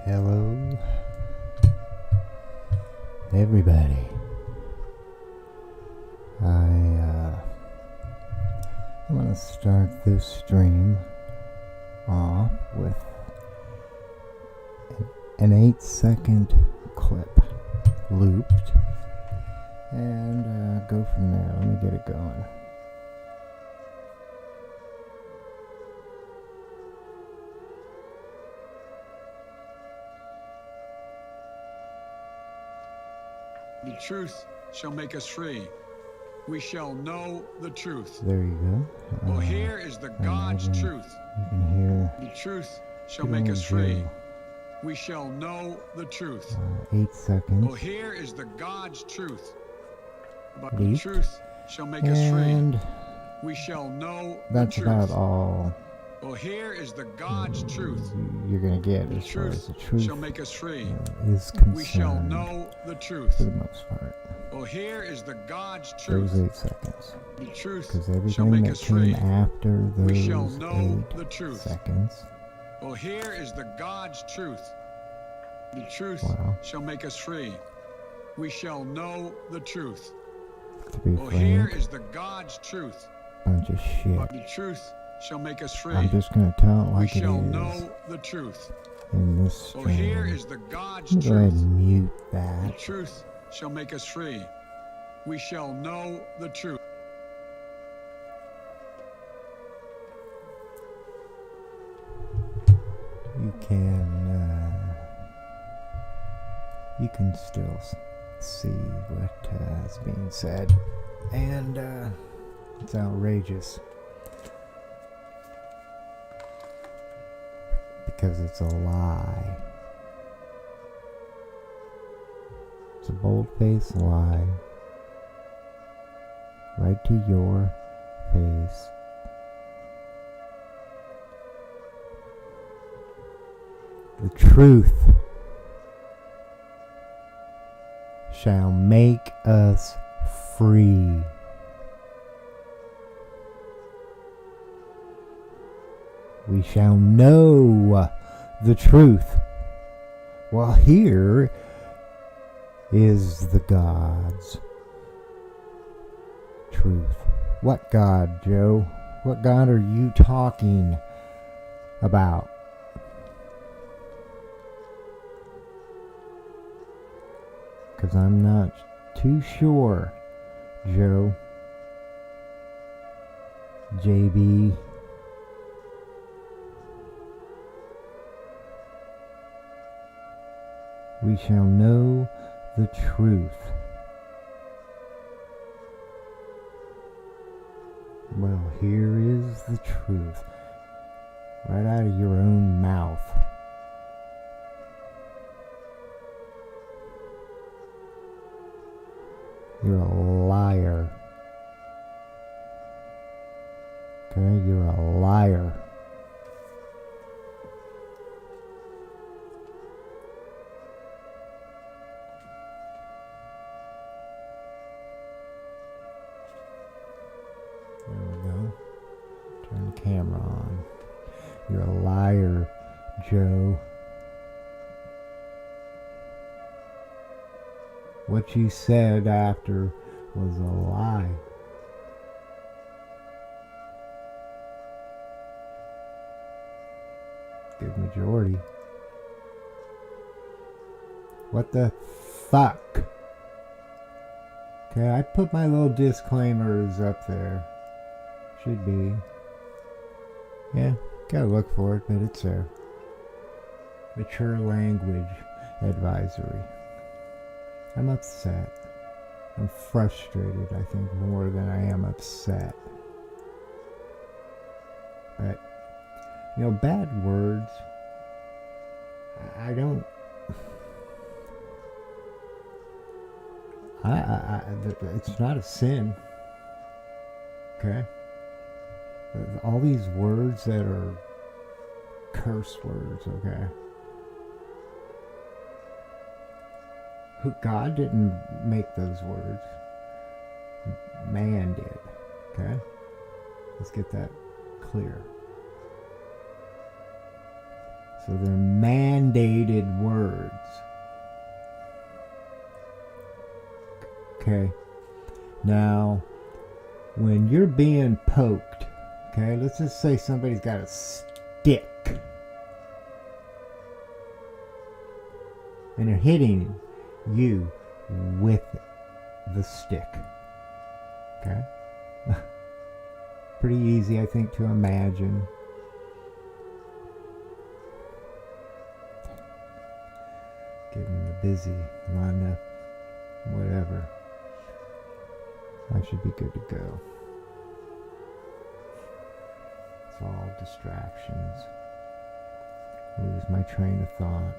Hello, everybody. I'm gonna start this stream off with an 8-second clip looped and go from there. Let me get it going. The truth shall make us free. We shall know the truth. There you go. Well, here is the God's truth. You can hear. The truth shall make us free. We shall know the truth. 8 seconds. Well, here is the God's truth. But Leap. the truth shall make us And free. We shall know that's the truth. about all Well, here is the God's truth. you're gonna get The as far as truth the truth shall make us free. is concerned. We shall know the truth. For the most part. Well, here is the God's Those truth. 8 seconds. The truth Because shall everything make that us came free. after We shall those know 8 the truth. seconds. Well, here is the God's truth. The truth Wow. shall make us free. We shall know the truth. To be Well, here frank, is the God's truth. bunch of shit. But the truth shall make us free. I'm just gonna tell it We like it shall is know the truth. in this Well, stream. here is the God's Let me go ahead truth. and mute The that. truth shall make us free. We shall know the truth. You can still see what is being said, and it's outrageous because it's a lie. It's a bold-faced lie right to your face. The truth shall make us free. We shall know the truth. Well, here is the God's truth. What God, Joe? What God are you talking about? Because I'm not too sure, Joe. JB. We shall know the truth. Well, here is the truth. Right out of your own mouth. You're a liar. Okay, you're a liar. There we go. Turn the camera on. You're a liar, Joe. What you said after was a lie. Good majority. What the fuck? Okay, I put my little disclaimers up there. Should be. Yeah, gotta look for it, but it's there. Mature language advisory. I'm upset. I'm frustrated, I think, more than I am upset. But, you know, bad words, I don't... it's not a sin. Okay? All these words that are curse words, okay? God didn't make those words. Man did. Okay? Let's get that clear. So they're mandated words. Okay. Now, when you're being poked, okay, let's just say somebody's got a stick and they're hitting you with the stick. Okay? Pretty easy, I think, to imagine. Getting busy, lined up, whatever. I should be good to go. It's all distractions. Lose my train of thought.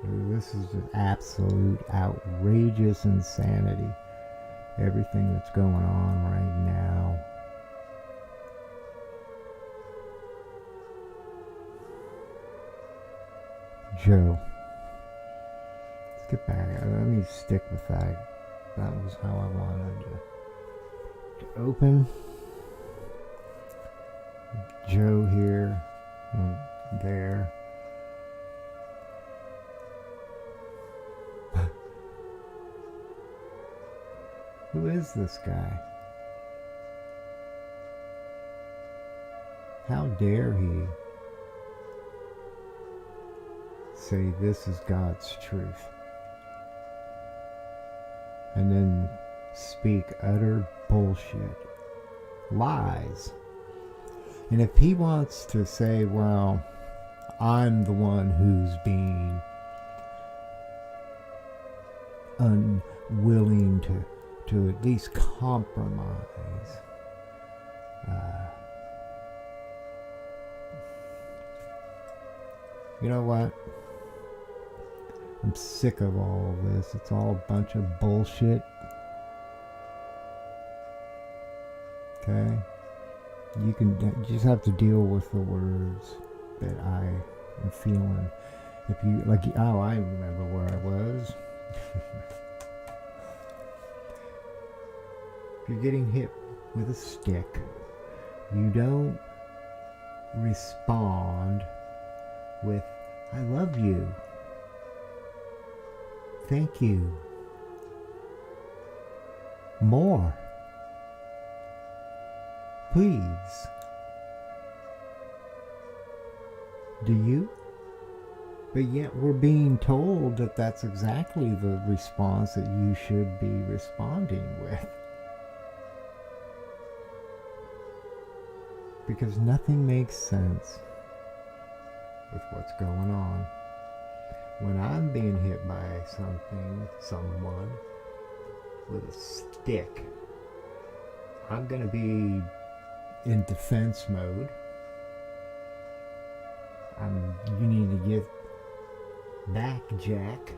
This is just absolute outrageous insanity. Everything that's going on right now. Joe. Let's get back. Let me stick with that. That was how I wanted to open. Joe here. There. Who is this guy? How dare he say this is God's truth and then speak utter bullshit, lies. And if he wants to say, well, I'm the one who's being unwilling to at least compromise, you know what? I'm sick of all of this. It's all a bunch of bullshit. Okay? You just have to deal with the words that I am feeling. If you, like, oh, I remember where I was. If you're getting hit with a stick, you don't respond with, I love you. Thank you. More. Please. Do you? But yet we're being told that that's exactly the response that you should be responding with. Because nothing makes sense with what's going on. When I'm being hit by someone with a stick, I'm going to be in defense mode. You need to get back, Jack.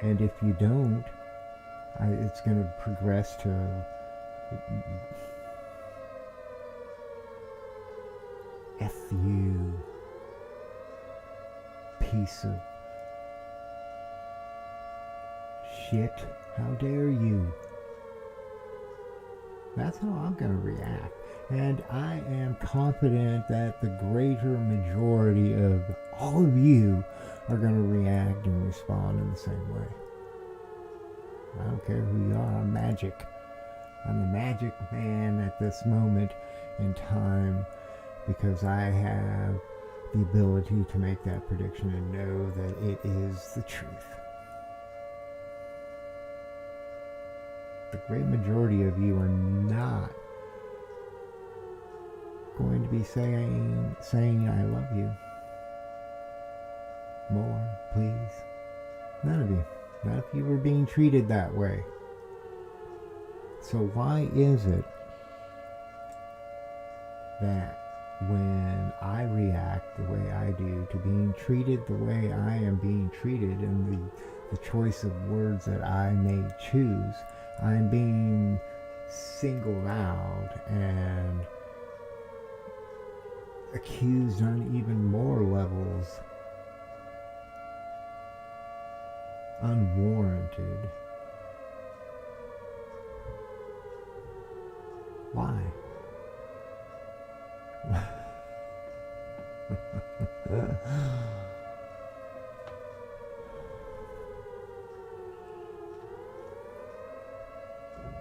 And if you don't, it's going to progress to F you, piece of shit. How dare you? That's how I'm going to react. And I am confident that the greater majority of all of you are going to react and respond in the same way. I don't care who you are. I'm magic. I'm the magic man at this moment in time because I have the ability to make that prediction and know that it is the truth. The great majority of you are not going to be saying I love you. More, please. None of you. Not if you were being treated that way. So why is it that when I react the way I do to being treated the way I am being treated and the choice of words that I may choose, I'm being singled out and accused on even more levels, unwarranted? Why?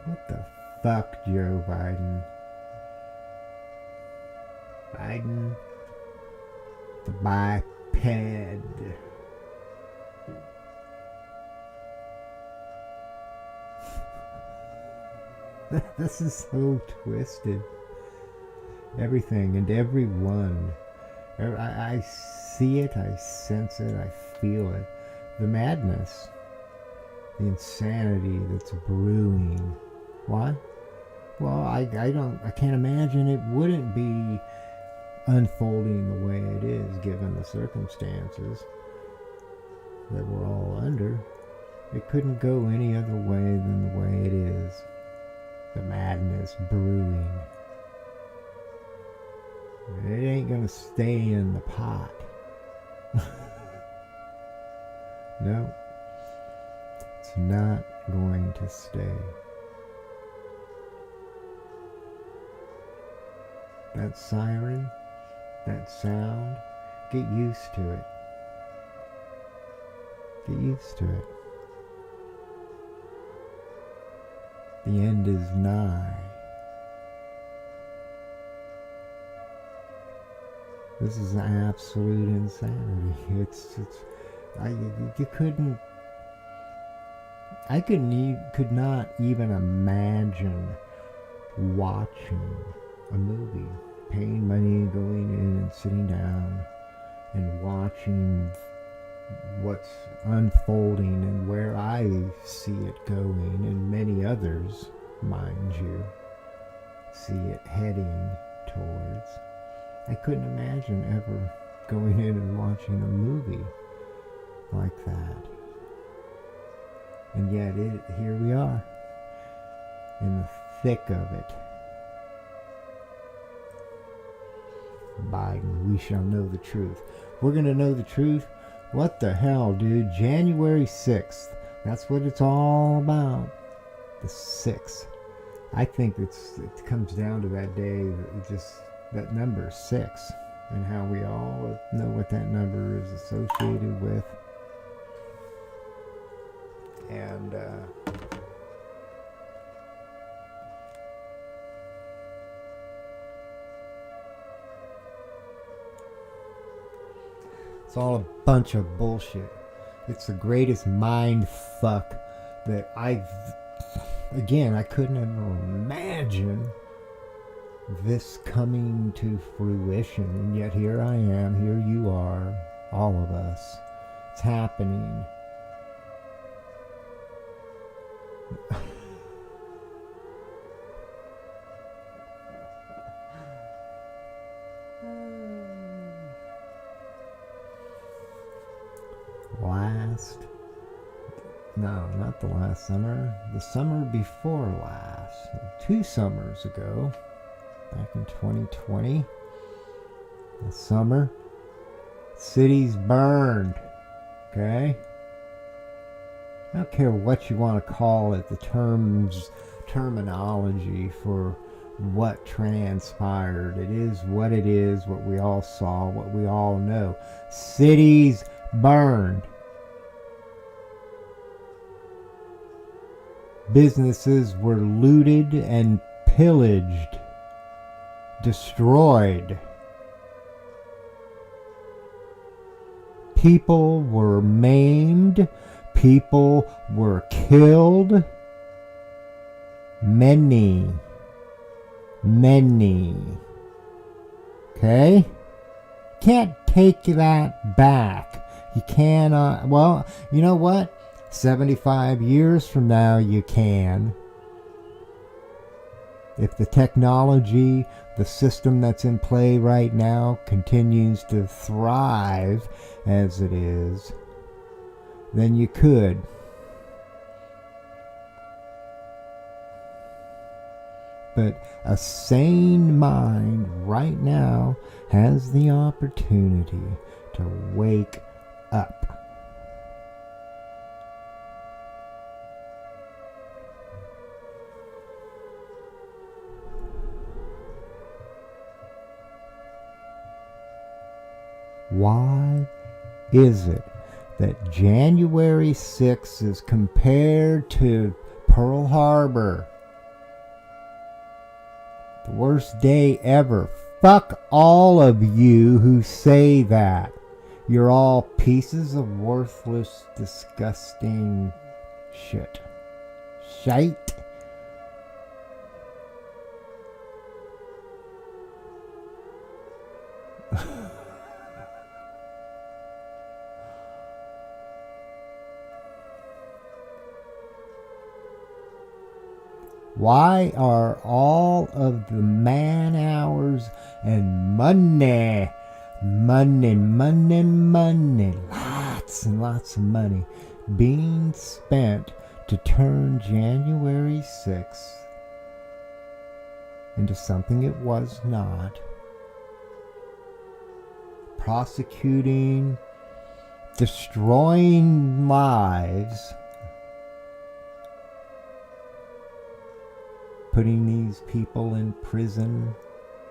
What the fuck, Joe Biden? Biden, the biped. This is so twisted. Everything and everyone. I see it, I sense it, I feel it. The madness, the insanity that's brewing. Why? Well, I can't imagine it wouldn't be unfolding the way it is given the circumstances that we're all under. It couldn't go any other way than the way it is. The madness brewing. It ain't gonna stay in the pot. No, it's not going to stay. That siren, that sound, get used to it. Get used to it. The end is nigh. This is absolute insanity. I could not even imagine watching a movie, paying money, going in and sitting down and watching what's unfolding and where I see it going, and many others, mind you, see it heading towards. I couldn't imagine ever going in and watching a movie like that. And yet here we are, in the thick of it. Biden, we shall know the truth. We're going to know the truth. What the hell, dude? January 6th. That's what it's all about. The 6th. I think it comes down to that day, that number 6, and how we all know what that number is associated with. And it's all a bunch of bullshit. It's the greatest mind fuck that I couldn't ever imagine this coming to fruition. And yet here I am, here you are, all of us. It's happening. Not the last summer, the summer before last, 2 summers ago, back in 2020, the summer, cities burned, okay? I don't care what you want to call it, the terminology for what transpired. It is, what we all saw, what we all know. Cities burned. Businesses were looted and pillaged, destroyed. People were maimed. People were killed. Many. Okay? Can't take that back. You cannot. Well, you know what? 75 years from now, you can. If the technology, the system that's in play right now continues to thrive as it is, then you could. But a sane mind right now has the opportunity to wake up. Why is it that January 6th is compared to Pearl Harbor? The worst day ever. Fuck all of you who say that. You're all pieces of worthless, disgusting shit. Shite. Why are all of the man hours and money, lots and lots of money being spent to turn January 6th into something it was not? Prosecuting, destroying lives, putting these people in prison,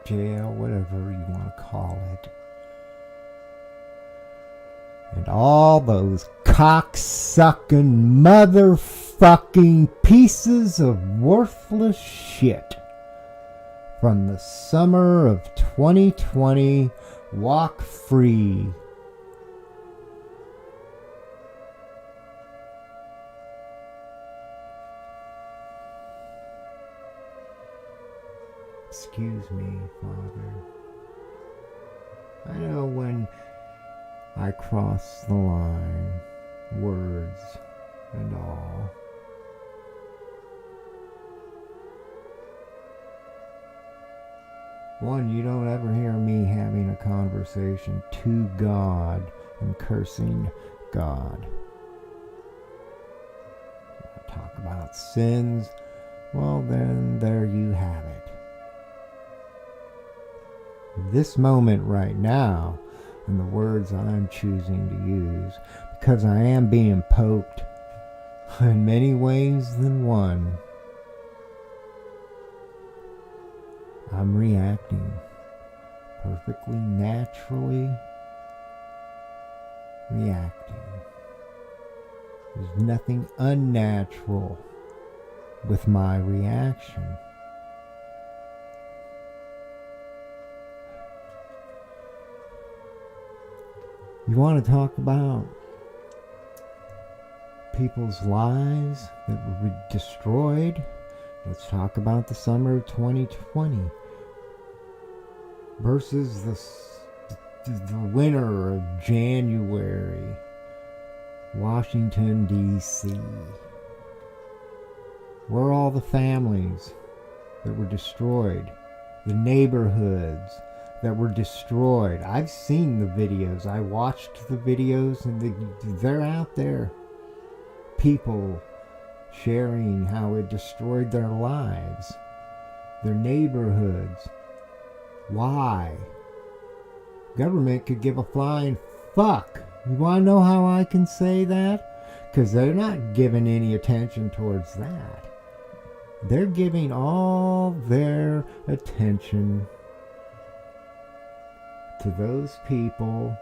jail, whatever you want to call it. And all those cocksucking motherfucking pieces of worthless shit from the summer of 2020 walk free. Excuse me, Father. I know when I cross the line, words and all. One, you don't ever hear me having a conversation to God and cursing God. Talk about sins, well then there you have it. This moment right now, and the words I'm choosing to use, because I am being poked in many ways than one, I'm reacting perfectly naturally, reacting. There's nothing unnatural with my reaction. You want to talk about people's lives that were destroyed? Let's talk about the summer of 2020 versus the winter of January, Washington, D.C. Where are all the families that were destroyed? The neighborhoods that were destroyed. I've seen the videos. I watched the videos, and they're out there. People sharing how it destroyed their lives, their neighborhoods. Why? Government could give a flying fuck. You want to know how I can say that? Because they're not giving any attention towards that. They're giving all their attention to those people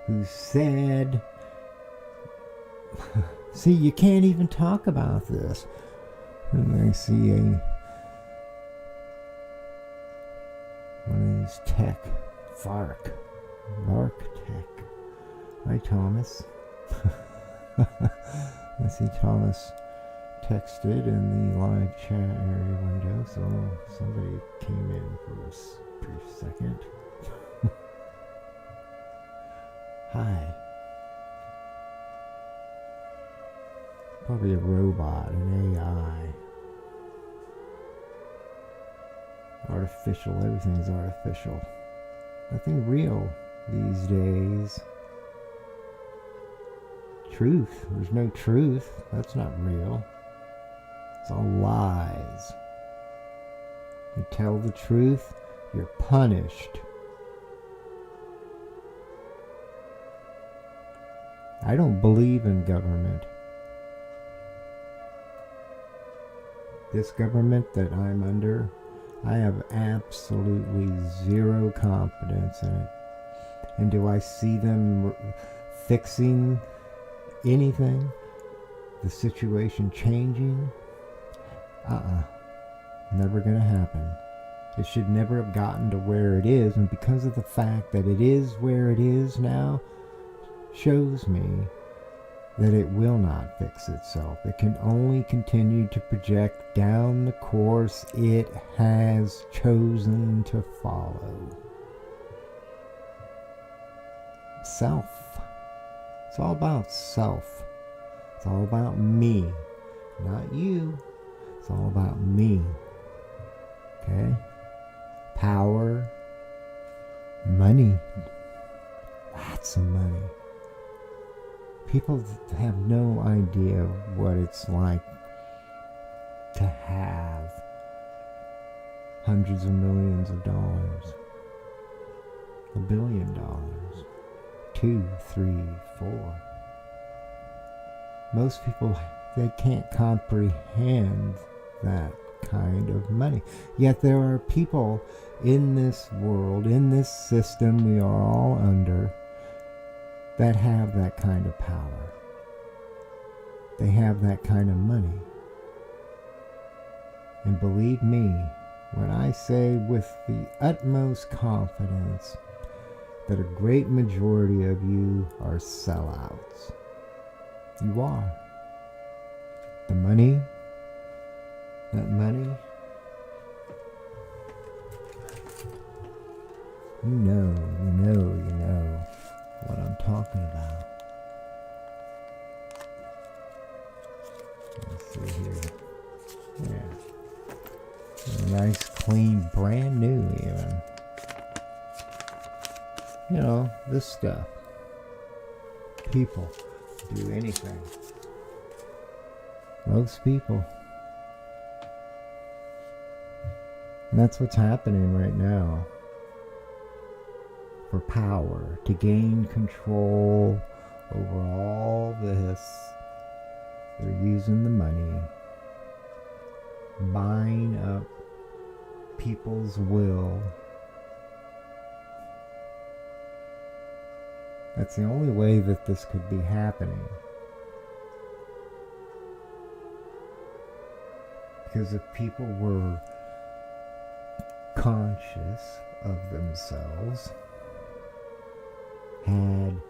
who said, see, you can't even talk about this. And I see one of these tech, Vark Tech. Hi, Thomas. I see Thomas texted in the live chat area window, so somebody came in for a brief second. Hi. Probably a robot, an AI. Artificial, everything's artificial. Nothing real these days. Truth, there's no truth. That's not real. It's all lies. You tell the truth, you're punished. I don't believe in government. This government that I'm under, I have absolutely zero confidence in it. And do I see them fixing anything? The situation changing? Never gonna happen. It should never have gotten to where it is, and because of the fact that it is where it is now, shows me that it will not fix itself. It can only continue to project down the course it has chosen to follow. Self. It's all about self. It's all about me, not you. It's all about me. Okay? Power, money, lots of money. People have no idea what it's like to have hundreds of millions of dollars, $1 billion, 2, 3, 4. Most people, they can't comprehend that kind of money. Yet there are people in this world, in this system we are all under, that have that kind of power. They have that kind of money. And believe me, when I say with the utmost confidence that a great majority of you are sellouts. You are. The money, that money, you know what I'm talking about. Let's see here. Yeah. Nice, clean, brand new even. You know, this stuff. People do anything. Most people. And that's what's happening right now. For power, to gain control over all this, they're using the money, buying up people's will. That's the only way that this could be happening. Because if people were conscious of themselves, had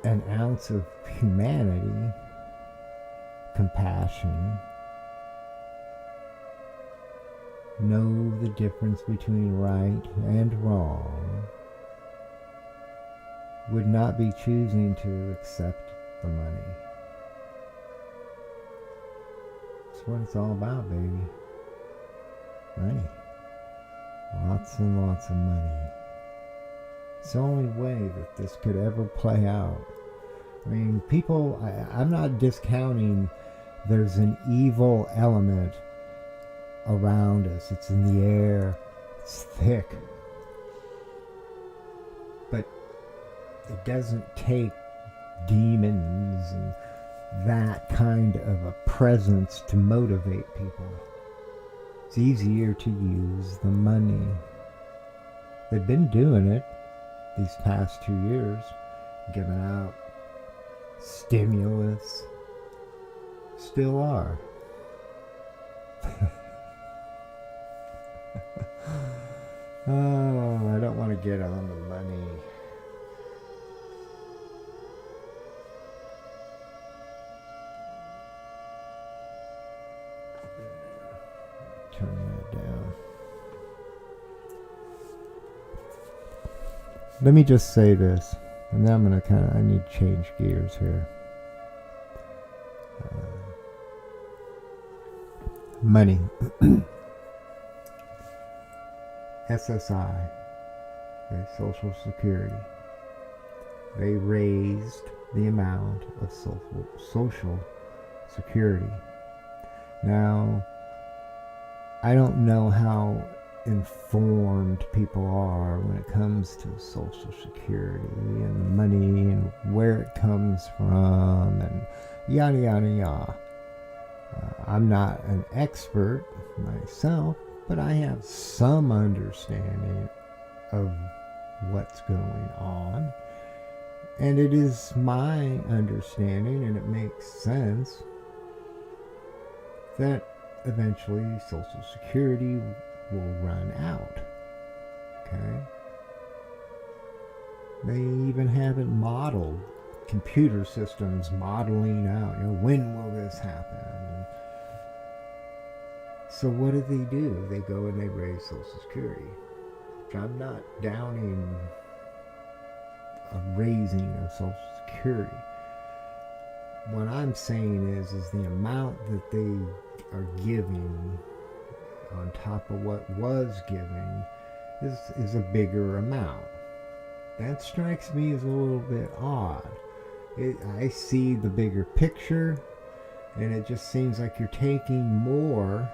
an ounce of humanity, compassion, know the difference between right and wrong, would not be choosing to accept the money. That's what it's all about, baby. Money. Lots and lots of money. It's the only way that this could ever play out. I mean, people, I'm not discounting there's an evil element around us. It's in the air. It's thick. But it doesn't take demons and that kind of a presence to motivate people. It's easier to use the money. They've been doing it these past 2 years, giving out stimulus. Still are. Oh, I don't want to get on the money. Turn that down. Let me just say this, and then I'm going to I need to change gears here. Money. SSI, okay, Social Security. They raised the amount of Social Security. Now, I don't know how informed people are when it comes to Social Security and the money and where it comes from and yada yada yada. I'm not an expert myself, but I have some understanding of what's going on. And it is my understanding, and it makes sense, that eventually Social Security will run out. Okay? They even have it modeled. Computer systems modeling out, when will this happen? So what do? They go and they raise Social Security. I'm not downing a raising of Social Security. What I'm saying is the amount that they are giving on top of what was given is a bigger amount. That strikes me as a little bit odd. I see the bigger picture, and it just seems like you're taking more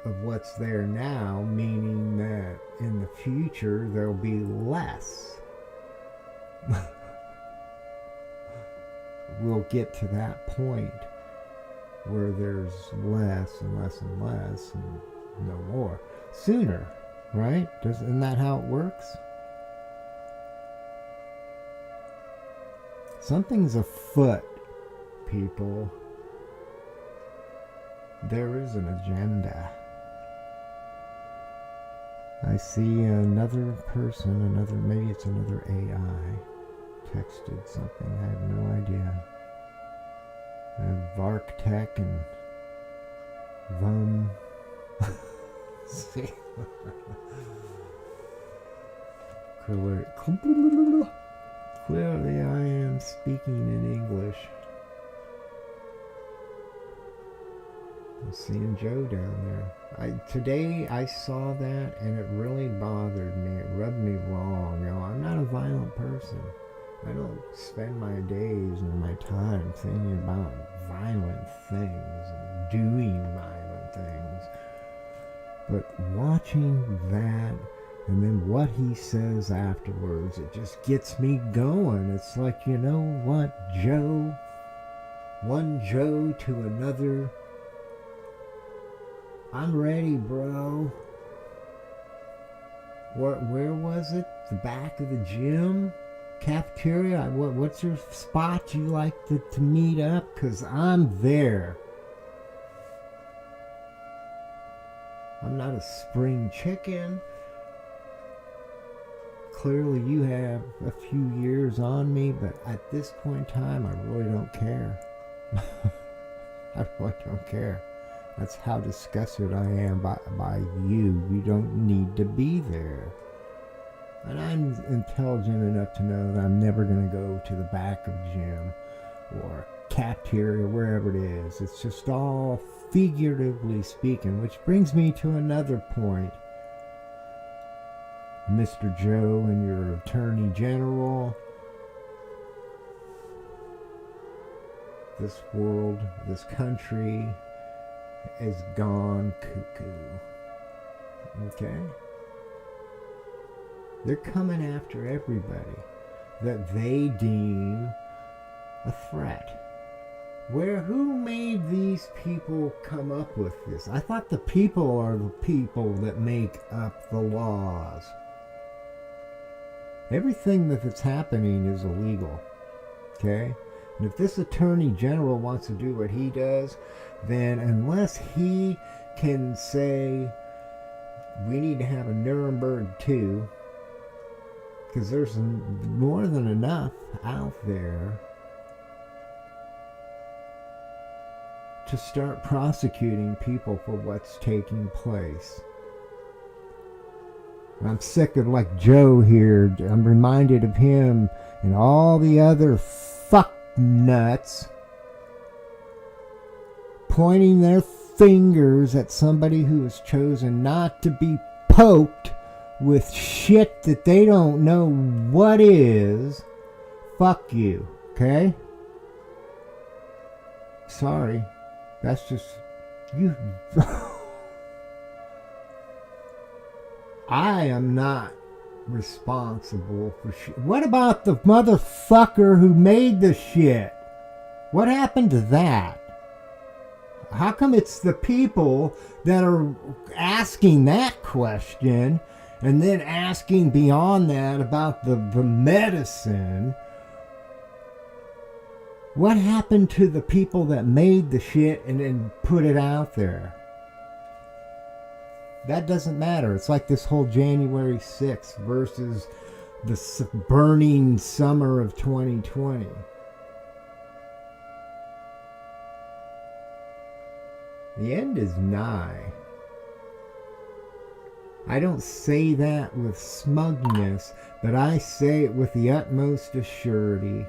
of what's there now, meaning that in the future there'll be less. We'll get to that point where there's less and less and less and no more sooner, right? Isn't that how it works? Something's afoot, people. There is an agenda. I see another person, maybe it's another AI, texted something. I have no idea. I have Varktech and Vum. See? Clearly I am speaking in English. I'm seeing Joe down there. Today I saw that and it really bothered me. It rubbed me wrong. I'm not a violent person. I don't spend my days or my time thinking about violent things and doing violent things. But watching that and then what he says afterwards, it just gets me going. It's like, you know what, Joe? One Joe to another. I'm ready, bro. Where was it? The back of the gym? Cafeteria? What's your spot you like to meet up? 'Cause I'm there. I'm not a spring chicken. Clearly you have a few years on me, but at this point in time, I really don't care. I really don't care. That's how disgusted I am by you. You don't need to be there. And I'm intelligent enough to know that I'm never going to go to the back of gym or cafeteria, wherever it is. It's just all figuratively speaking, which brings me to another point. Mr. Joe and your Attorney General. This world, this country has gone cuckoo. Okay? They're coming after everybody that they deem a threat. Who made these people come up with this? I thought the people are the people that make up the laws. Everything that's happening is illegal. Okay? And if this Attorney General wants to do what he does, then unless he can say we need to have a Nuremberg 2, because there's more than enough out there to start prosecuting people for what's taking place. I'm sick of like Joe here. I'm reminded of him and all the other fuck nuts pointing their fingers at somebody who has chosen not to be poked with shit that they don't know what is. Fuck you, okay? Sorry. That's just you. I am not responsible for shit. What about the motherfucker who made the shit? What happened to that? How come it's the people that are asking that question And then asking beyond that about the medicine. What happened to the people that made the shit and then put it out there? That doesn't matter. It's like this whole January 6th versus the burning summer of 2020. The end is nigh. I don't say that with smugness, but I say it with the utmost assurity.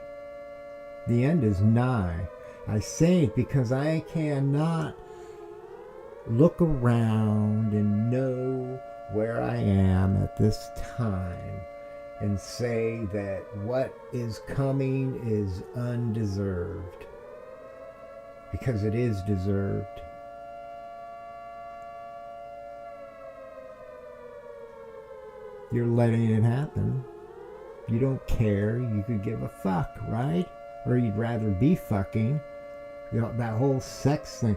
The end is nigh. I say it because I cannot look around and know where I am at this time and say that what is coming is undeserved, because it is deserved. You're letting it happen. You don't care. You could give a fuck, right? Or you'd rather be fucking. You know, that whole sex thing.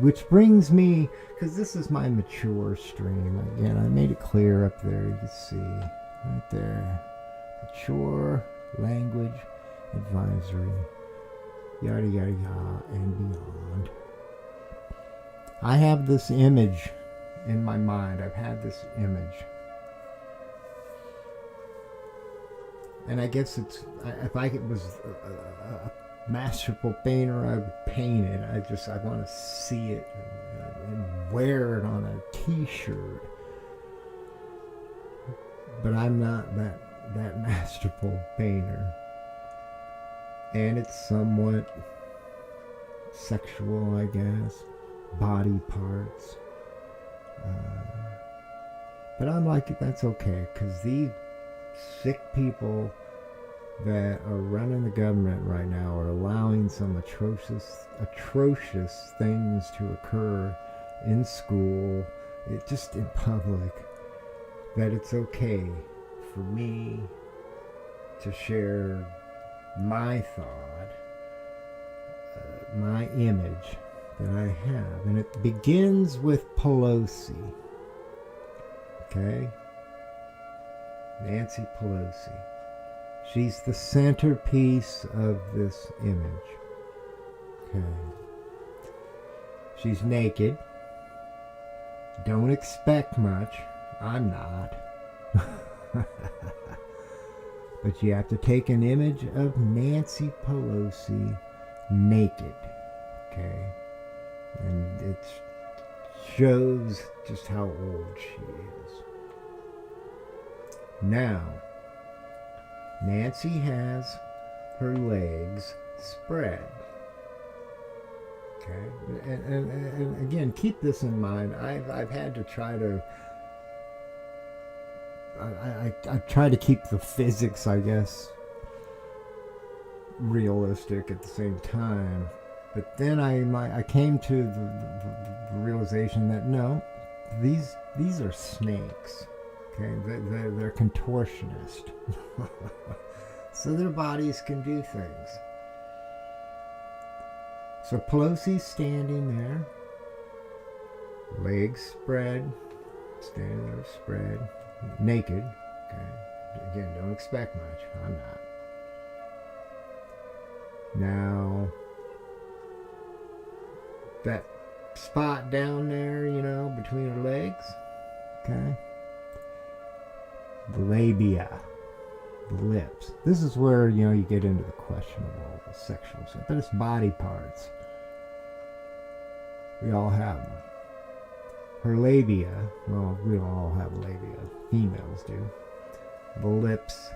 Which brings me, because this is my mature stream. Again, I made it clear up there. You can see right there. Mature language advisory. Yada, yada, yada, and beyond. I have this image in my mind. I've had this image. And I guess it's, if I was a masterful painter, I would paint it. I want to see it and wear it on a t-shirt. But I'm not that masterful painter. And it's somewhat sexual, I guess. Body parts. But I'm like, that's okay, because these sick people that are running the government right now are allowing some atrocious things to occur in school, just in public, that it's okay for me to share my thought, my image that I have. And it begins with Pelosi. Okay? Nancy Pelosi. She's the centerpiece of this image. Okay. She's naked. Don't expect much. I'm not. But you have to take an image of Nancy Pelosi naked. Okay? And it shows just how old she is. Now, Nancy has her legs spread. Okay? And again, keep this in mind. I've had to try to... I try to keep the physics, I guess, realistic at the same time. But then I came to the realization that no, these are snakes. Okay, they're contortionist. So their bodies can do things. So Pelosi's standing there, legs spread, standing there spread, naked. Okay, again, don't expect much. I'm not. Now, that spot down there, you know, between her legs, okay, the labia, the lips. This is where, you know, you get into the questionable, the sexual stuff. But it's body parts. We all have them. Her labia, well, we don't all have labia. Females do. The lips,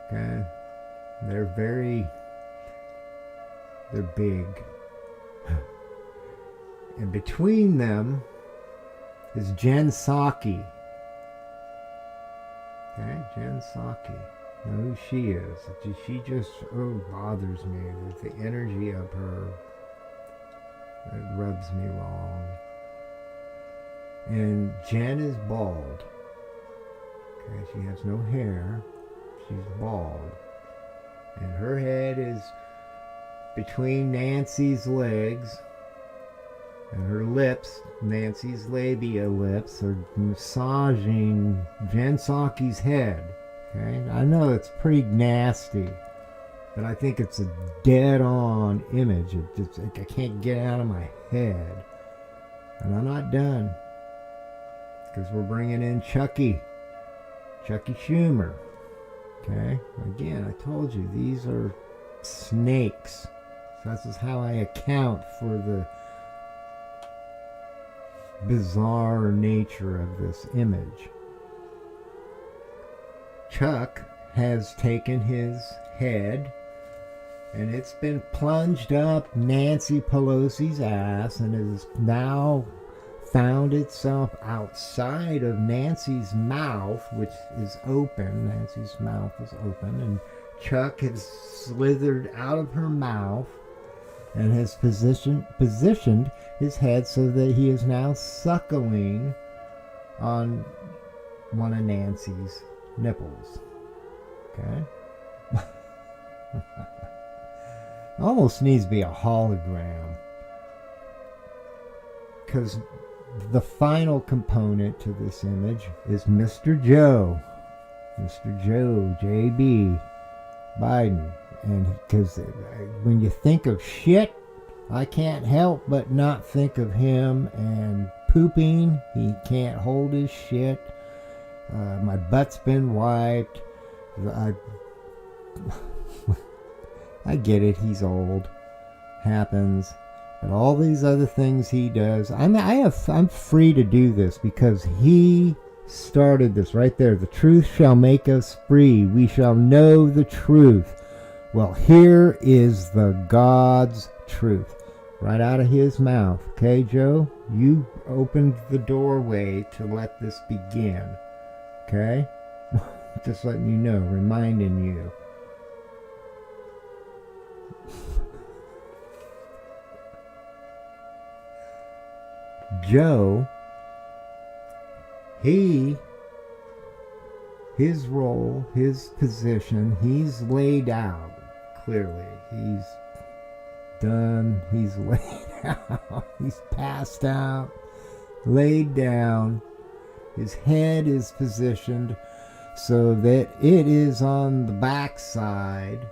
okay, they're big. And between them is Jen Psaki. Okay, Jen Psaki. Now who she is. She just, bothers me. The energy of her, it rubs me wrong. And Jen is bald. Okay, she has no hair. She's bald. And her head is between Nancy's legs. And her lips, Nancy's labia lips, are massaging Jen Psaki's head. Okay? I know it's pretty nasty, but I think it's a dead-on image. I can't get it out of my head. And I'm not done. Because we're bringing in Chucky Schumer. Okay? Again, I told you, these are snakes. So this is how I account for the bizarre nature of this image. Chuck has taken his head and it's been plunged up Nancy Pelosi's ass and has now found itself outside of Nancy's mouth, which is open. Nancy's mouth is open, and Chuck has slithered out of her mouth and has positioned his head so that he is now suckling on one of Nancy's nipples. Okay? Almost needs to be a hologram. Because the final component to this image is Mr. Joe. Mr. Joe, J.B. Biden. And because when you think of shit, I can't help but not think of him. And pooping, he can't hold his shit. My butt's been wiped. I get it, he's old. Happens. But all these other things he does, I'm free to do this because he started this right there. The truth shall make us free. We shall know the truth. Well, here is the God's truth. Right out of his mouth. Okay, Joe? You opened the doorway to let this begin. Okay? Just letting you know, reminding you. Joe, his role, his position, he's laid out clearly. He's done, he's laid out, he's passed out, laid down. His head is positioned so that it is on the backside.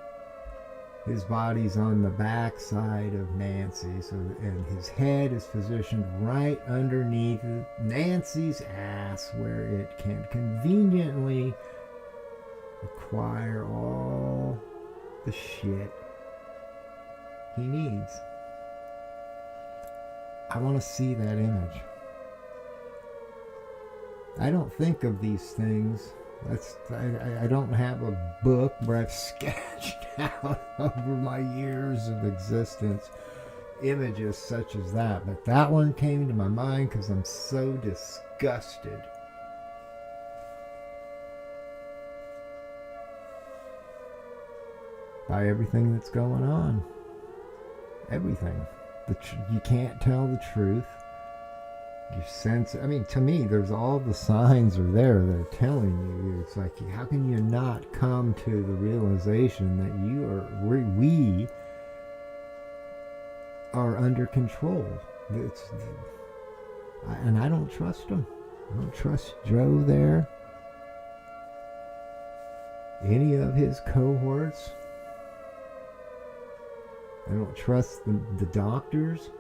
His body's on the backside of Nancy, and his head is positioned right underneath Nancy's ass, where it can conveniently acquire all the shit he needs. I want to see that image. I don't think of these things. I don't have a book where I've sketched out over my years of existence images such as that. But that one came to my mind because I'm so disgusted. By everything that's going on. Everything. You can't tell the truth. You sense, I mean, to me, there's all the signs are there that are telling you. It's like, how can you not come to the realization that we are under control? And I don't trust them. I don't trust Joe there. Any of his cohorts. I don't trust the doctors.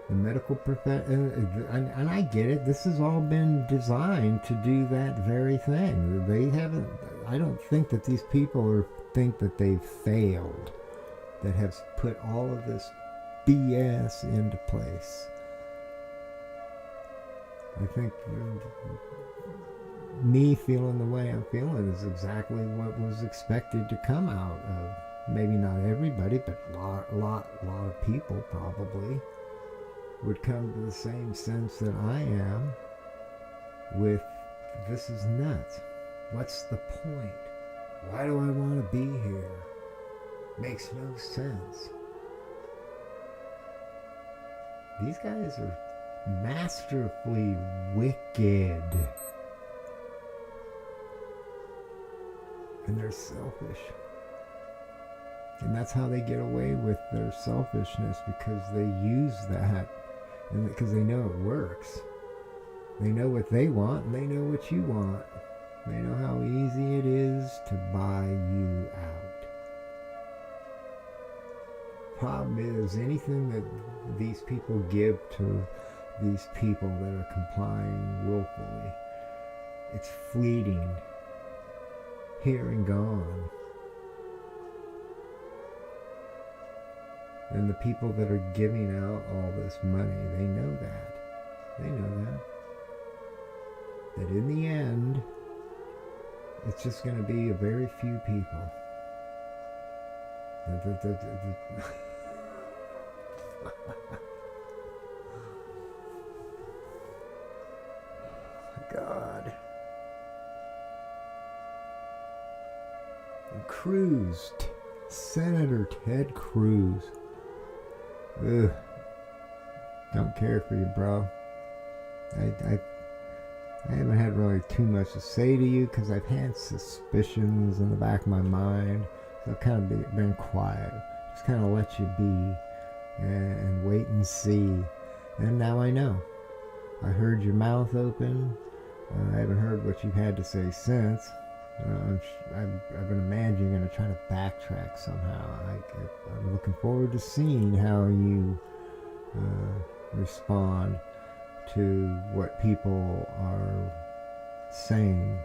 The medical profession, and I get it. This has all been designed to do that very thing. They haven't. I don't think that these people think that they've failed. That have put all of this BS into place. I think me feeling the way I'm feeling is exactly what was expected to come out of. Maybe not everybody, but a lot of people probably would come to the same sense that I am with, this is nuts. What's the point? Why do I want to be here? Makes no sense. These guys are masterfully wicked. And they're selfish. And that's how they get away with their selfishness, because they use that and because they know it works. They know what they want, and they know what you want. They know how easy it is to buy you out. Problem is, anything that these people give to these people that are complying willfully, it's fleeting, here and gone. And the people that are giving out all this money, they know that. They know that. That in the end, it's just going to be a very few people. God. And Cruz, Senator Ted Cruz. Ugh. Don't care for you, bro. I haven't had really too much to say to you because I've had suspicions in the back of my mind. So I've kind of been quiet. Just kind of let you be and wait and see. And now I know. I heard your mouth open. I haven't heard what you've had to say since. I've been imagining you're going to try to backtrack somehow. I'm looking forward to seeing how you respond to what people are saying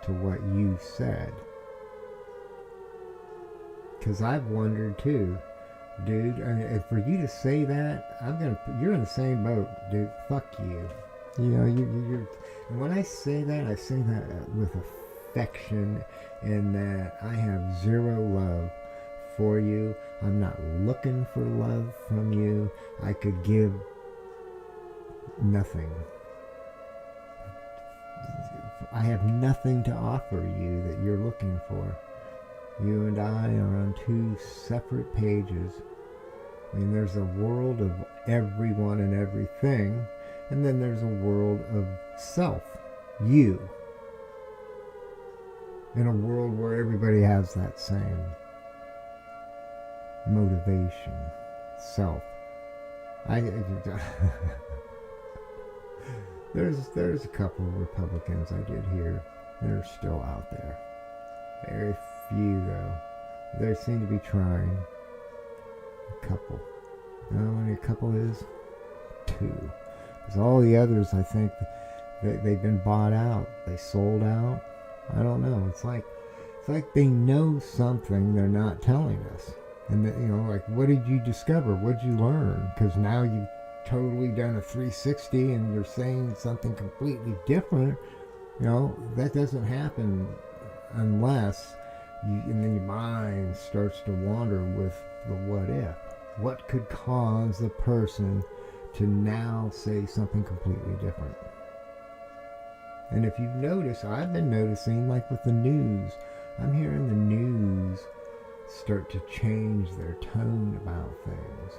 to what you said. Because I've wondered too, dude. I mean, for you to say that, you're in the same boat, dude. Fuck you. You know, you're. And when I say that with affection, and that I have zero love for you. I'm not looking for love from you. I could give nothing. I have nothing to offer you that you're looking for. You and I are on two separate pages. I mean, there's a world of everyone and everything, and then there's a world of self, you. In a world where everybody has that same motivation, self. There's a couple of Republicans I did hear. They're still out there. Very few, though. They seem to be trying. A couple. You know how many a couple is? 2. Because all the others, I think, they've been bought out. They sold out. I don't know. It's like they know something they're not telling us. And that, you know, like, what did you discover? What did you learn? Because now you've totally done a 360 and you're saying something completely different. You know, that doesn't happen unless and then your mind starts to wander with the what if. What could cause the person to now say something completely different? And if you've noticed, I've been noticing, like with the news, I'm hearing the news start to change their tone about things.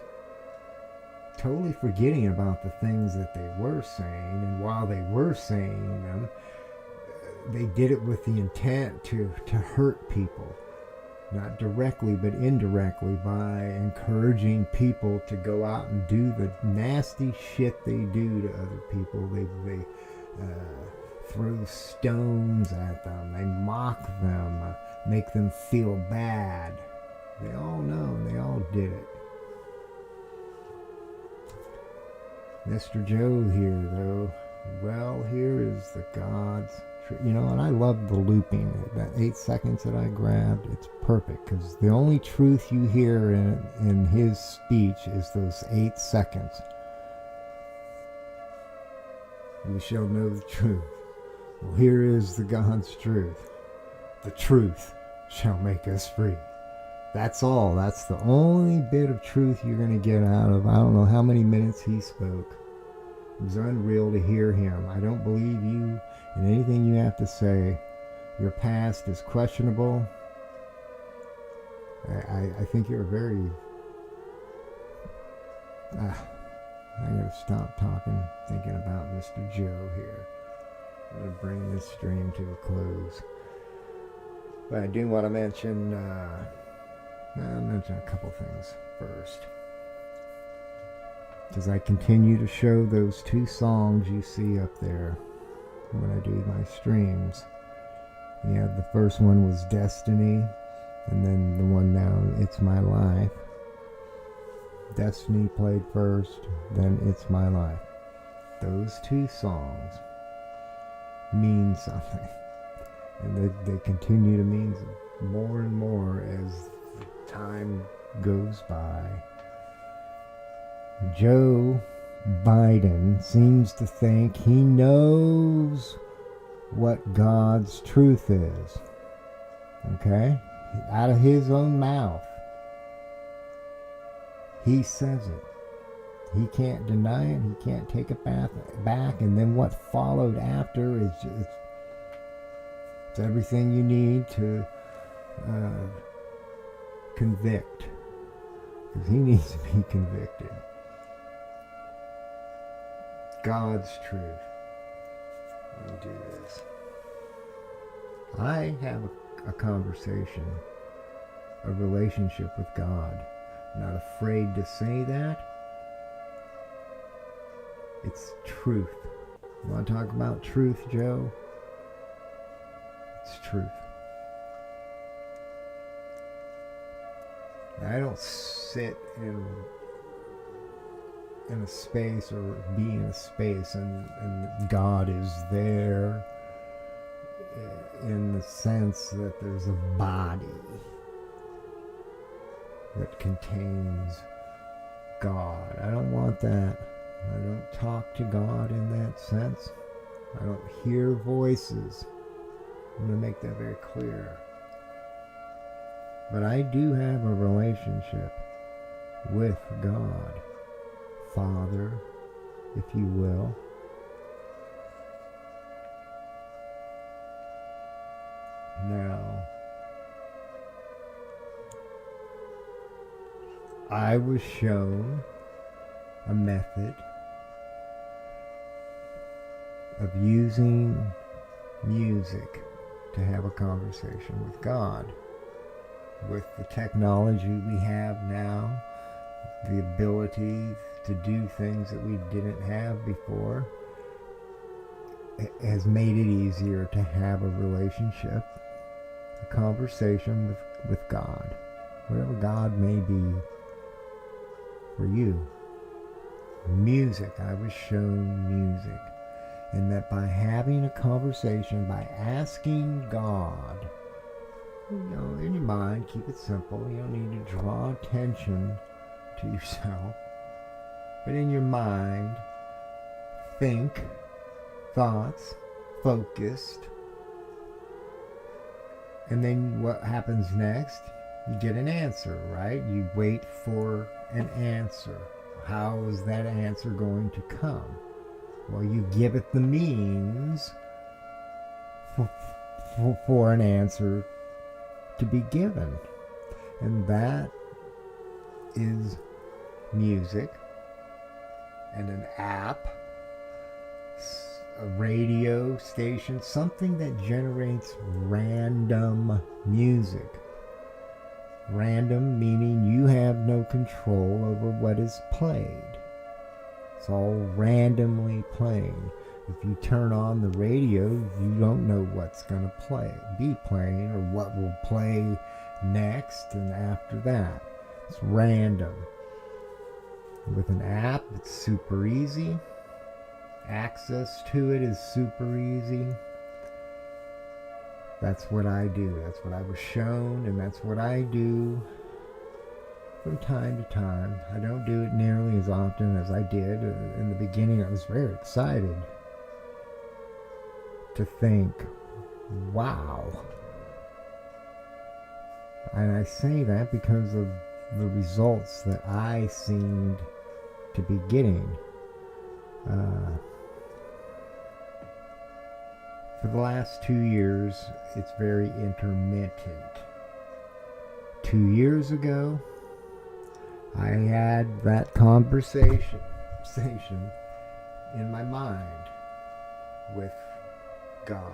Totally forgetting about the things that they were saying, and while they were saying them, they did it with the intent to hurt people. Not directly, but indirectly, by encouraging people to go out and do the nasty shit they do to other people. They throw stones at them. They mock them, make them feel bad. They all know, they all did it. Mr. Joe here, though, well, here is the God's truth. You know, and I love the looping. That 8 seconds that I grabbed, it's perfect, because the only truth you hear in his speech is those 8 seconds. We shall know the truth. Well, here is the God's truth. The truth shall make us free. That's all. That's the only bit of truth you're going to get out of, I don't know how many minutes he spoke. It was unreal to hear him. I don't believe you in anything you have to say. Your past is questionable. I think you're very... I gotta stop talking, thinking about Mr. Joe here. I'm gonna bring this stream to a close. But I do want to mention... I'll mention a couple things first. As I continue to show those two songs you see up there when I do my streams. Yeah, the first one was Destiny, and then the one now, It's My Life. Destiny played first, then It's My Life. Those two songs mean something. And they continue to mean more and more as time goes by. Joe Biden seems to think he knows what God's truth is. Okay? Out of his own mouth. He says it. He can't deny it. He can't take it back. And then what followed after is just it's everything you need to convict. Because he needs to be convicted. God's truth. Let me do this. I have a conversation, a relationship with God. I'm not afraid to say that. It's truth. You want to talk about truth, Joe? It's truth. I don't sit in a space or be in a space and God is there in the sense that there's a body that contains God. I don't want that. I don't talk to God in that sense. I don't hear voices. I'm going to make that very clear. But I do have a relationship with God. Father, if you will. Now, I was shown a method of using music to have a conversation with God. With the technology we have now, the ability to do things that we didn't have before, it has made it easier to have a relationship, a conversation with God, whatever God may be for you. Music, I was shown music, and that by having a conversation, by asking God, in your mind, keep it simple. You don't need to draw attention to yourself. But in your mind, think thoughts, focused. And then what happens next? You get an answer, right? You wait for an answer. How is that answer going to come? Well, you give it the means for an answer to be given. And that is music and an app, a radio station, something that generates random music. Random meaning you have no control over what is played. It's all randomly playing. If you turn on the radio, you don't know what's going to be playing, or what will play next and after that. It's random. With an app, it's super easy. Access to it is super easy. That's what I do. That's what I was shown, and that's what I do from time to time. I don't do it nearly as often as I did. In the beginning, I was very excited to think, wow. And I say that because of the results that I seemed to be getting. For the last 2 years, it's very intermittent. 2 years ago, I had that conversation in my mind with God.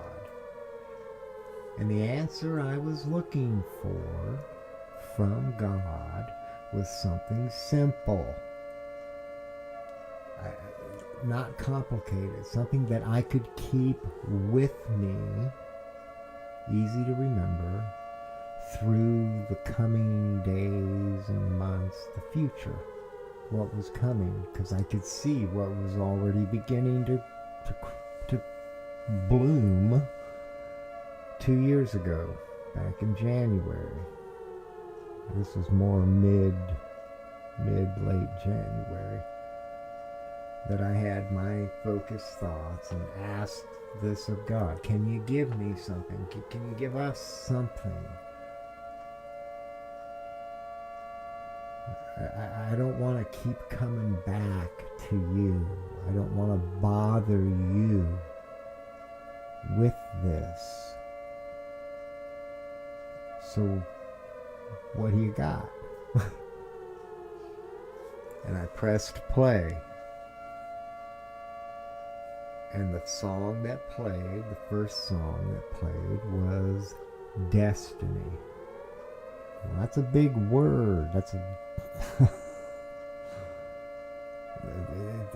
And the answer I was looking for from God was something simple. not complicated, something that I could keep with me, easy to remember, through the coming days and months, the future, what was coming, because I could see what was already beginning to bloom 2 years ago, back in January. This was more late January, that I had my focused thoughts and asked this of God. Can you give me something? Can you give us something? I don't want to keep coming back to you. I don't want to bother you with this. So, what do you got? And I pressed play. And the song that played, the first song that played, was Destiny. Well, that's a big word. That's a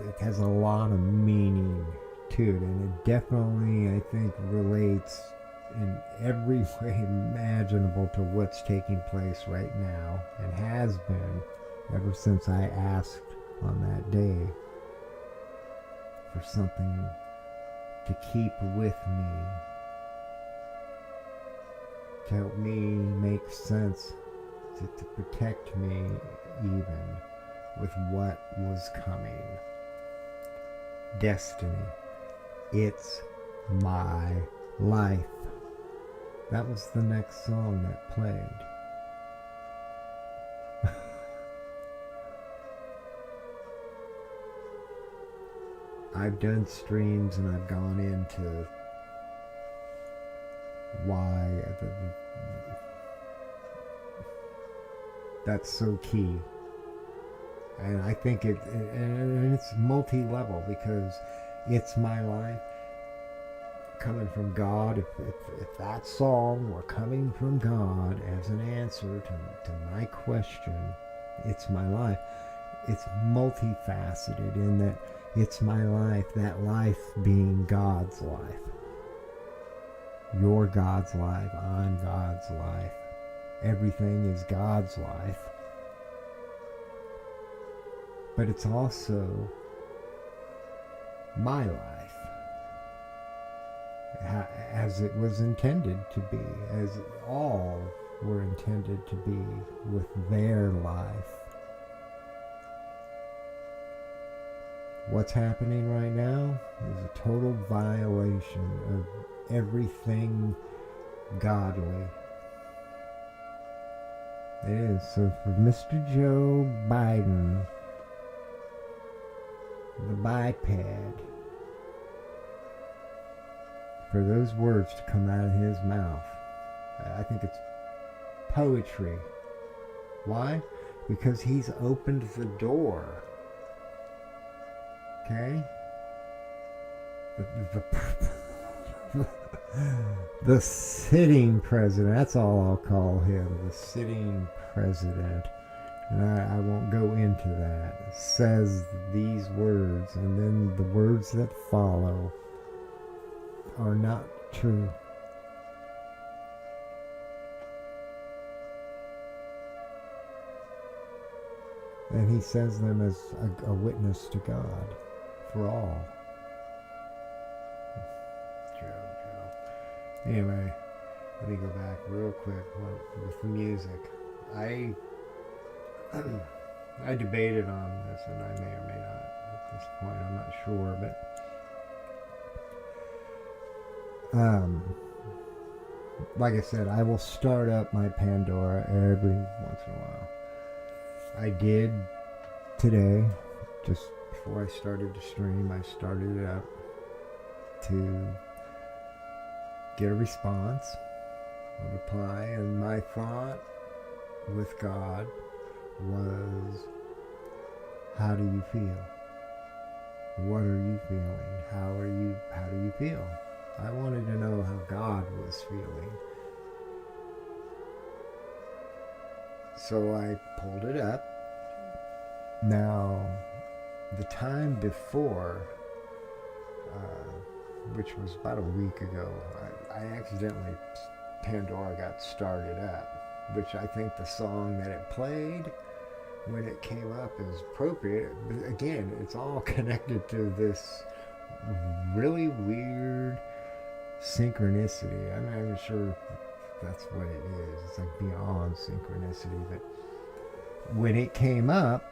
it has a lot of meaning to it, and it definitely, I think, relates in every way imaginable to what's taking place right now, and has been ever since I asked on that day for something to keep with me, to help me make sense, to protect me even with what was coming. Destiny. It's my life. That was the next song that played. I've done streams and I've gone into why that's so key. And I think it's multi-level, because it's my life coming from God. If that song were coming from God as an answer to my question, it's my life. It's multifaceted in that it's my life, that life being God's life. You're God's life, I'm God's life. Everything is God's life. But it's also my life, as it was intended to be, as all were intended to be with their life. What's happening right now is a total violation of everything godly. It is. So for Mr. Joe Biden, the biped, for those words to come out of his mouth, I think it's poetry. Why? Because he's opened the door. Okay? The sitting president, that's all I'll call him, the sitting president, and I won't go into that, says these words, and then the words that follow are not true. And he says them as a witness to God for all. Joe. Anyway, let me go back real quick with the music. I debated on this, and I may or may not at this point, I'm not sure, but like I said, I will start up my Pandora every once in a while. I did today, just before I started to stream, I started it up to get a response, a reply, and my thought with God was, how do you feel? What are you feeling? How do you feel? I wanted to know how God was feeling. So I pulled it up. Now, the time before, which was about a week ago, I accidentally, Pandora got started up, which I think the song that it played when it came up is appropriate. But again, it's all connected to this really weird synchronicity. I'm not even sure if that's what it is. It's like beyond synchronicity. But when it came up,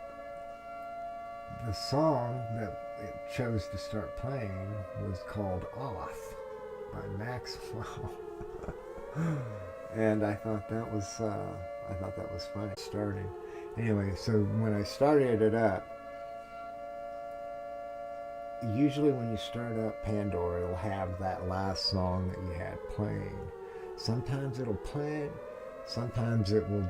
the song that it chose to start playing was called Off by Maxwell. And I thought that was funny. Starting. Anyway, so when I started it up, usually when you start up Pandora, it'll have that last song that you had playing. Sometimes it'll play it, sometimes it'll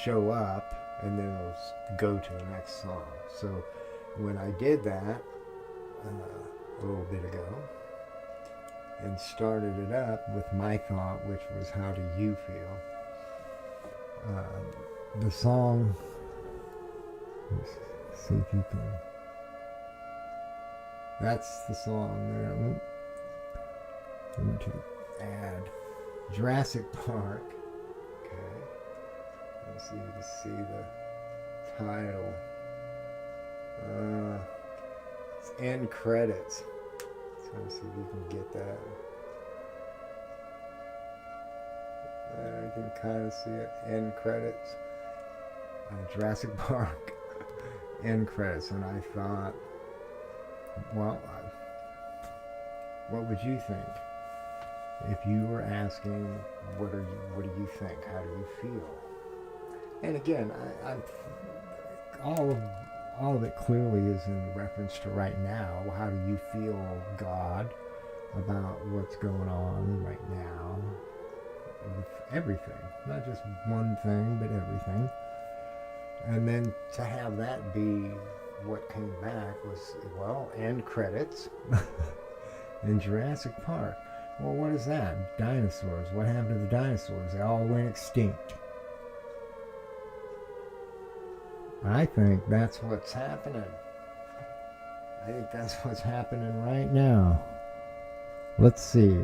show up, and then it'll go to the next song. So when I did that a little bit ago, and started it up with my thought, which was how do you feel? The song, let's see if you can, that's the song there. Going to add Jurassic Park. Okay, let's see if you can see the title. It's end credits. Trying to see if you can get that. There, you can kind of see it. End credits. Jurassic Park. End credits. And I thought, well, what would you think if you were asking, what do you think? How do you feel? And again, all of it clearly is in reference to right now. How do you feel, God, about what's going on right now? With everything, not just one thing, but everything. And then to have that be what came back was, well, end credits in Jurassic Park. Well, what is that? Dinosaurs. What happened to the dinosaurs? They all went extinct. I think that's what's happening. I think that's what's happening right now. Let's see.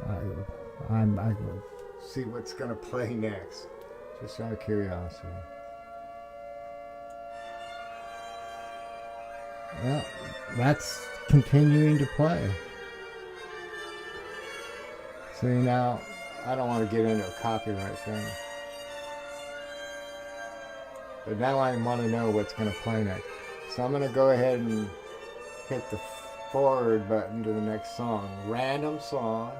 I will see what's going to play next, just out of curiosity. Well, that's continuing to play. See, now, I don't want to get into a copyright thing. But now I want to know what's going to play next. So I'm going to go ahead and hit the forward button to the next song. Random song.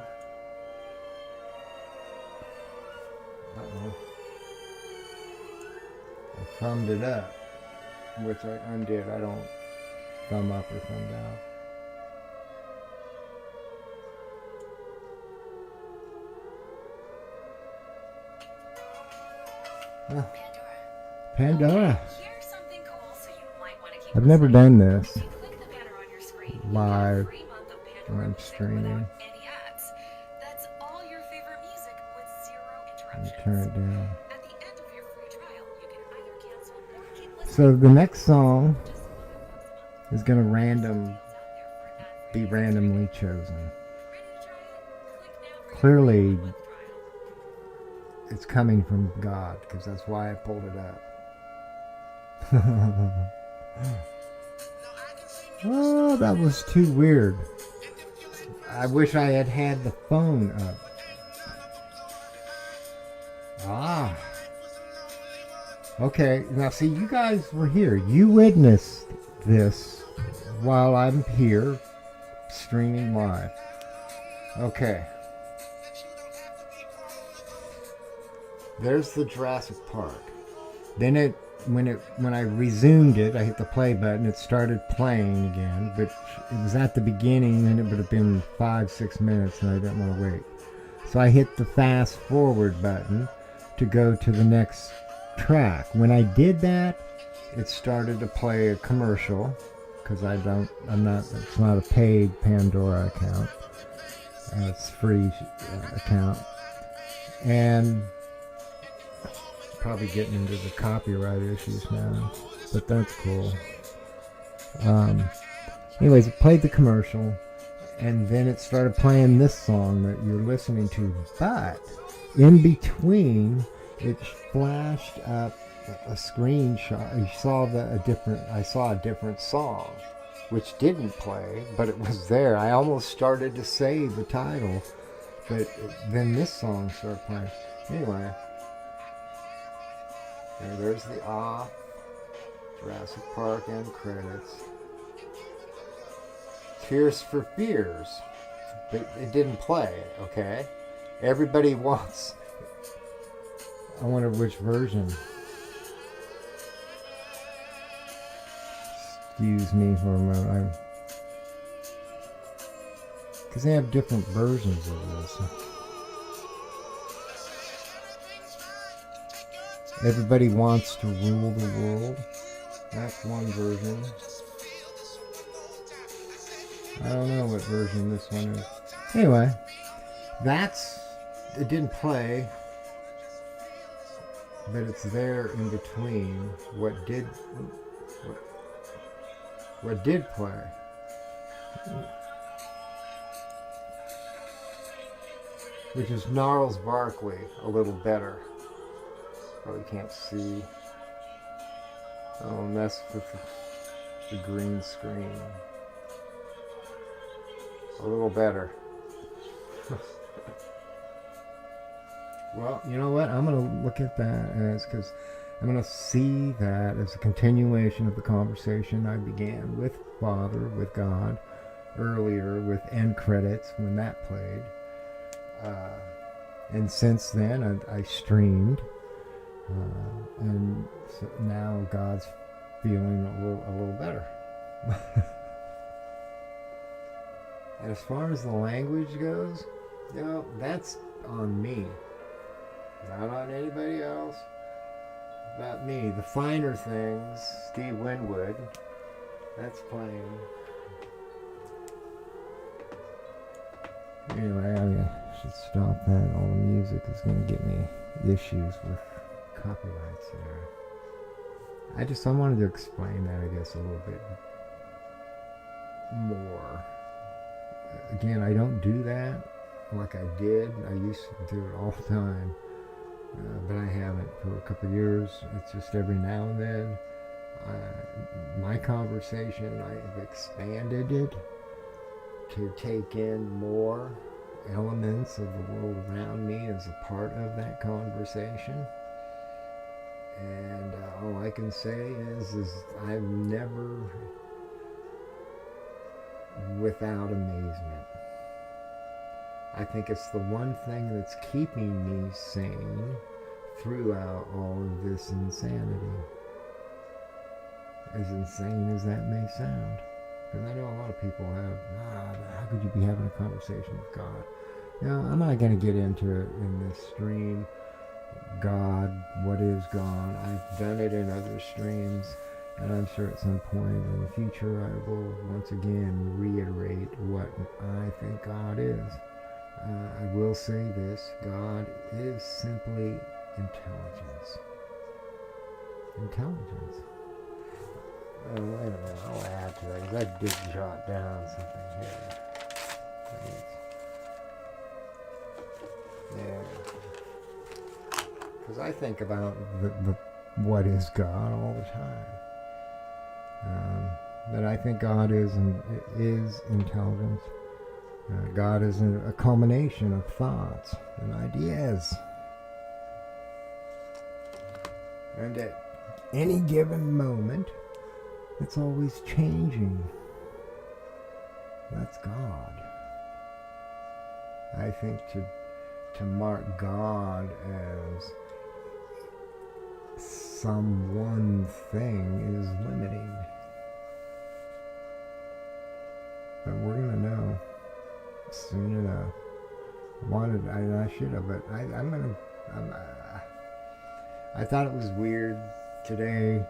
Uh-oh. I thumbed it up, which I undid. I don't thumb up or thumb down. Huh. Pandora. I've never done this live when I'm streaming. Let me turn it down. So the next song is going to be randomly chosen. Clearly, it's coming from God, because that's why I pulled it up. Oh, that was too weird. I wish I had had the phone up. Ah. Okay, now see, you guys were here. You witnessed this while I'm here streaming live. Okay. There's the Jurassic Park. Then when I resumed it, I hit the play button, it started playing again, but it was at the beginning and it would have been 5-6 minutes and I didn't want to wait. So I hit the fast forward button to go to the next track. When I did that, it started to play a commercial, because it's not a paid Pandora account. It's a free account. And probably getting into the copyright issues now, but that's cool. Anyways, it played the commercial, and then it started playing this song that you're listening to. But in between, it flashed up a screenshot. I saw a different song, which didn't play, but it was there. I almost started to say the title, but then this song started playing. Anyway, there's the off. Jurassic Park end credits. Tears for Fears. But it didn't play, okay? Everybody wants... I wonder which version. Excuse me for a moment. Because they have different versions of this. Everybody Wants to Rule the World. That's one version. I don't know what version this one is. Anyway, it didn't play, but it's there in between what did play. Which is Gnarls Barkley, a little better. Probably can't see. Oh, mess with the green screen. A little better. Well, you know what? I'm going to look at that because I'm going to see that as a continuation of the conversation I began with Father, with God, earlier with end credits when that played. And since then, I streamed. And so now God's feeling a little better. And as far as the language goes, that's on me. Not on anybody else. About me. The Finer Things, Steve Winwood, that's playing. Anyway, I should stop that. All the music is going to get me issues with copyrights there. I wanted to explain that, I guess, a little bit more. Again, I don't do that like I did. I used to do it all the time, but I haven't for a couple of years. It's just every now and then. My conversation, I've expanded it to take in more elements of the world around me as a part of that conversation. And all I can say is I've never, without amazement. I think it's the one thing that's keeping me sane throughout all of this insanity. As insane as that may sound. Because I know a lot of people have, how could you be having a conversation with God? I'm not going to get into it in this stream. God, what is God? I've done it in other streams, and I'm sure at some point in the future I will once again reiterate what I think God is. I will say this: God is simply intelligence. Intelligence. Oh, wait a minute, I'll add to that, because I did jot down something here. Yeah. Because I think about the what is God all the time. But I think God is intelligence. God is a culmination of thoughts and ideas. And at any given moment, it's always changing. That's God. I think to mark God as some one thing is limiting. But we're going to know soon enough. I should have, but I thought it was weird today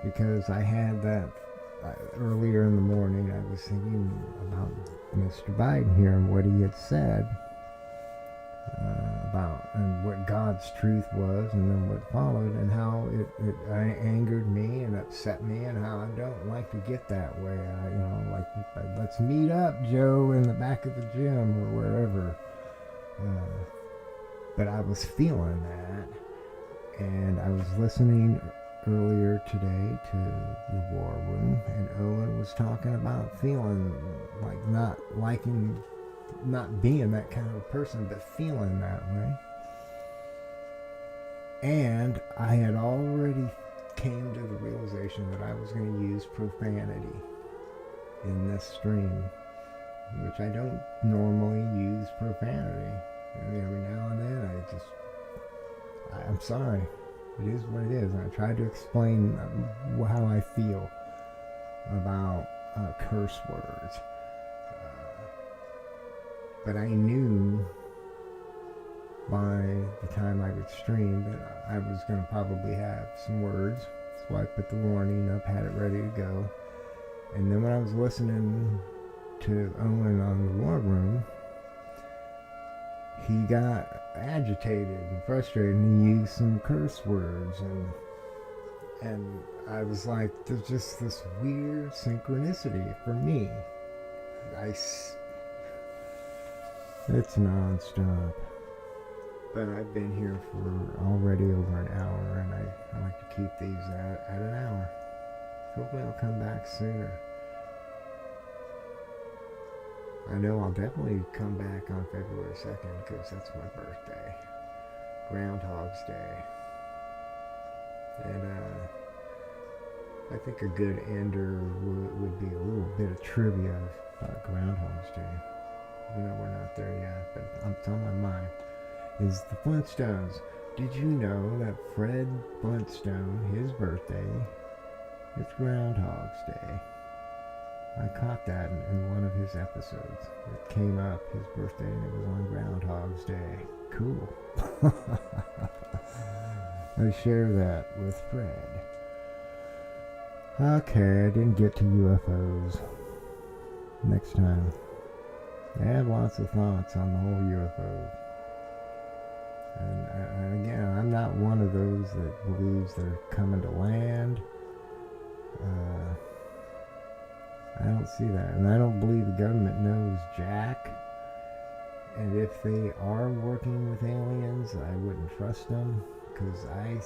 because I had that earlier in the morning. I was thinking about Mr. Biden here and what he had said. about and what God's truth was, and then what followed, and how it angered me and upset me, and how I don't like to get that way. Like, let's meet up, Joe, in the back of the gym or wherever. But I was feeling that, and I was listening earlier today to the War Room, and Owen was talking about feeling like not being that kind of a person, but feeling that way. And I had already came to the realization that I was going to use profanity in this stream, which I don't normally use profanity. I mean, every now and then I'm sorry. It is what it is. And I tried to explain how I feel about curse words. But I knew by the time I would stream that I was going to probably have some words. So I put the warning up, had it ready to go. And then when I was listening to Owen on the War Room, he got agitated and frustrated, and he used some curse words, and I was like, there's just this weird synchronicity for me. It's non-stop. But I've been here for already over an hour, and I like to keep these at an hour. Hopefully I'll come back sooner. I know I'll definitely come back on February 2nd, because that's my birthday. Groundhog's Day. And I think a good ender would be a little bit of trivia about Groundhog's Day. You know, we're not there yet, but it's on my mind. Is the Flintstones. Did you know that Fred Flintstone, his birthday, it's Groundhog's Day? I caught that in one of his episodes. It came up, his birthday, and it was on Groundhog's Day. Cool. I share that with Fred. Okay, I didn't get to UFOs. Next time. I have lots of thoughts on the whole UFO. And again, I'm not one of those that believes they're coming to land. I don't see that. And I don't believe the government knows jack. And if they are working with aliens, I wouldn't trust them, because I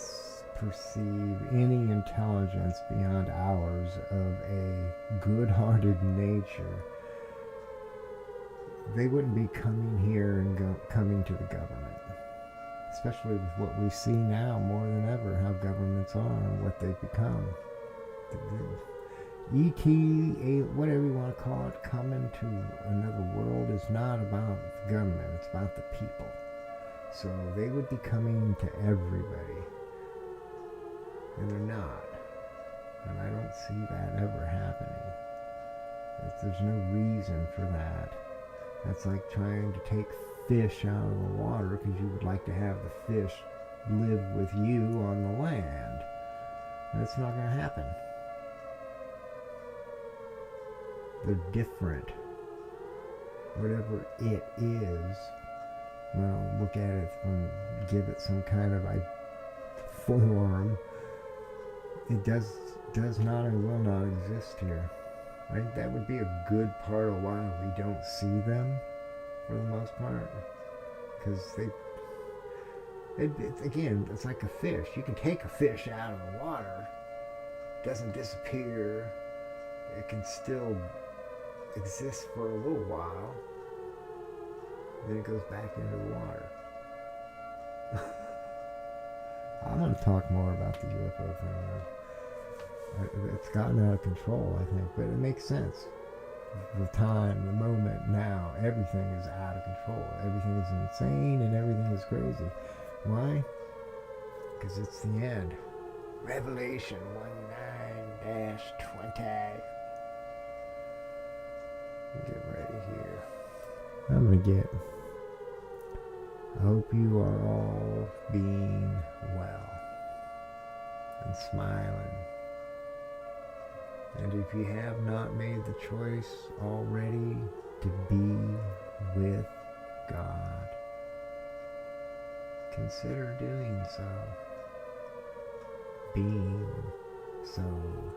perceive any intelligence beyond ours of a good-hearted nature. They wouldn't be coming here and coming to the government. Especially with what we see now more than ever, how governments are and what they've become. E.T., whatever you want to call it, coming to another world is not about the government, it's about the people. So they would be coming to everybody. And they're not. And I don't see that ever happening. There's no reason for that. That's like trying to take fish out of the water because you would like to have the fish live with you on the land. That's not going to happen. They're different. Whatever it is, well, look at it give it some kind of a form. It does not and will not exist here. Right? That would be a good part of why we don't see them, for the most part, because again, it's like a fish. You can take a fish out of the water, it doesn't disappear, it can still exist for a little while, then it goes back into the water. I'm going to talk more about the UFO thing now. It's gotten out of control, I think, but it makes sense. The time, the moment, now, everything is out of control. Everything is insane and everything is crazy. Why? Because it's the end. Revelation 19-20. Get ready here. I hope you are all being well and smiling. And if you have not made the choice already to be with God, consider doing so. Being so.